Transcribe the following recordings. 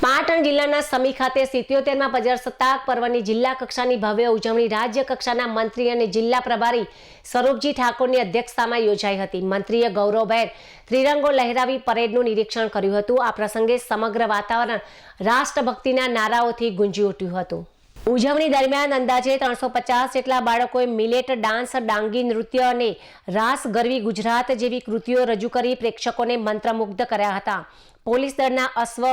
પાટણ જિલ્લાના સમી ખાતે 77મા પ્રજાસત્તાક પર્વની જિલ્લા કક્ષાની ભવ્ય ઉજવણી રાજ્ય કક્ષાના મંત્રી અને જિલ્લા પ્રભારી સ્વરૂપજી ઠાકોરની અધ્યક્ષતામાં યોજાઈ હતી। મંત્રીએ ગૌરવભેર ત્રિરંગો લહેરાવી પરેડનું નિરીક્ષણ કર્યું હતું। આ પ્રસંગે સમગ્ર વાતાવરણ રાષ્ટ્રભક્તિના નારાઓથી ગુંજી ઉઠ્યું હતું। ઉજવણી દરમિયાન અંદાજે 350 જેટલા બાળકોએ મિલેટ ડાન્સ, ડાંગી નૃત્ય અને રાસ ગરવી ગુજરાત જેવી કૃતિઓ રજૂ કરી પ્રેક્ષકોને મંત્રમુગ્ધ કર્યા હતા। પોલીસ દળના અશ્વ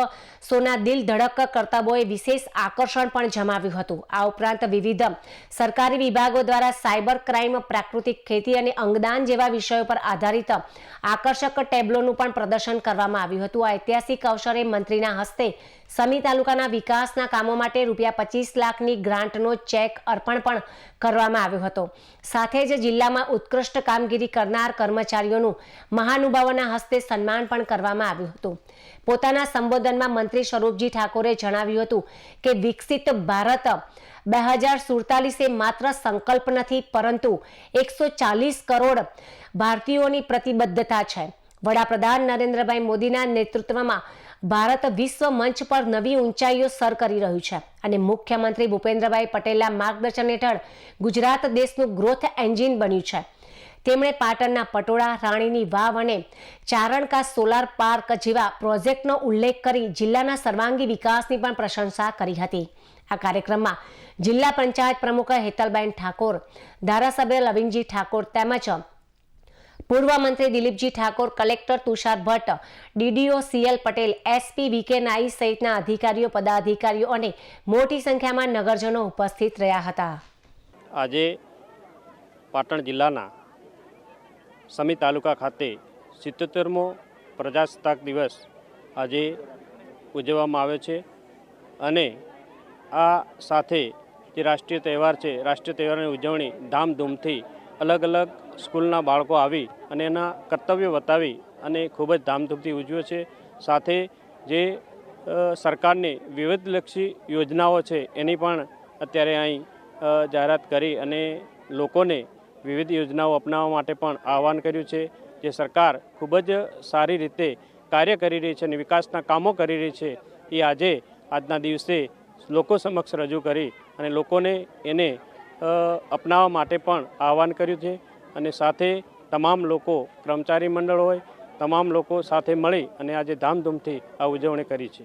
સોના દિલ ધડક કરતબોએ વિશેષ આકર્ષણ પણ જમાવ્યું હતું। આ ઉપરાંત વિવિધ સરકારી વિભાગો દ્વારા સાયબર ક્રાઇમ, પ્રાકૃતિક ખેતી અને અંગદાન જેવા વિષયો પર આધારિત આકર્ષક ટેબ્લોનું પણ પ્રદર્શન કરવામાં આવ્યું હતું। આ ઐતિહાસિક અવસરે મંત્રીના હસ્તે સમી તાલુકાના વિકાસના કામો માટે ₹25 લાખની ગ્રાન્ટનો ચેક અર્પણ પણ કરવામાં આવ્યો હતો। સાથે જ જિલ્લામાં ઉત્કૃષ્ટ કામગીરી કરનાર કર્મચારીઓનું મહાનુભાવોના હસ્તે સન્માન પણ કરવામાં આવ્યું હતું। પોતાના સંબોધનમાં મંત્રી સ્વરૂપજી ઠાકોરે જણાવ્યું હતું કે વિકસિત ભારત 2047 માત્ર સંકલ્પ નથી, પરંતુ 140 કરોડ ભારતીયોની પ્રતિબદ્ધતા છે। વડાપ્રધાન નરેન્દ્રભાઈ મોદીના નેતૃત્વમાં ભારત વિશ્વ મંચ પર નવી ઊંચાઈઓ સર કરી રહ્યું છે અને મુખ્યમંત્રી ભૂપેન્દ્રભાઈ પટેલના માર્ગદર્શન હેઠળ ગુજરાત દેશનું ગ્રોથ એન્જિન બન્યું છે। તેમણે પાટણના પટોળા, રાણીની વાવ અને ચારણકા સોલાર પાર્ક જેવા પ્રોજેક્ટનો ઉલ્લેખ કરી જિલ્લાના સર્વાંગી વિકાસની પણ પ્રશંસા કરી હતી। આ કાર્યક્રમમાં જિલ્લા પંચાયત પ્રમુખ હેતલબેન ઠાકોર, ધારાસભ્ય લવિંગજી ઠાકોર તેમજ પૂર્વ મંત્રી Dilipji Thakor, collector Tushar Bhatt, DDO CL Patel, SP VK નાઈ સહિતના અધિકારીઓ, પદાધિકારીઓ અને મોટી સંખ્યામાં નગરજનો ઉપસ્થિત રહ્યા હતા। આજે પાટણ જિલ્લાના સમી તાલુકા ખાતે 77મો પ્રજાસત્તાક દિવસ આજે ઉજવવામાં આવ્યો છે અને આ સાથે જે રાષ્ટ્રીય તહેવાર છે, રાષ્ટ્રીય તહેવારની ઉજવણી ધામધૂમથી અલગ અલગ સ્કૂલના બાળકો આવી અને એના કર્તવ્યો બતાવી અને ખૂબ જ ધામધૂમથી ઉજવ્યો છે। સાથે જે સરકારની વિવિધલક્ષી યોજનાઓ છે એની પણ અત્યારે અહીં જાહેરાત કરી અને લોકોને વિવિધ યોજનાઓ અપનાવવા માટે પણ આહવાન કર્યું છે। જે સરકાર ખૂબ જ સારી રીતે કાર્ય કરી રહી છે અને વિકાસના કામો કરી રહી છે એ આજના દિવસે લોકો સમક્ષ રજૂ કરી અને લોકોને એને અપનાવવા માટે પણ આહવાન કર્યું છે અને સાથે તમામ લોકો, કર્મચારી મંડળ હોય, તમામ લોકો સાથે મળી અને આજે ધામધૂમથી આ ઉજવણી કરી છે।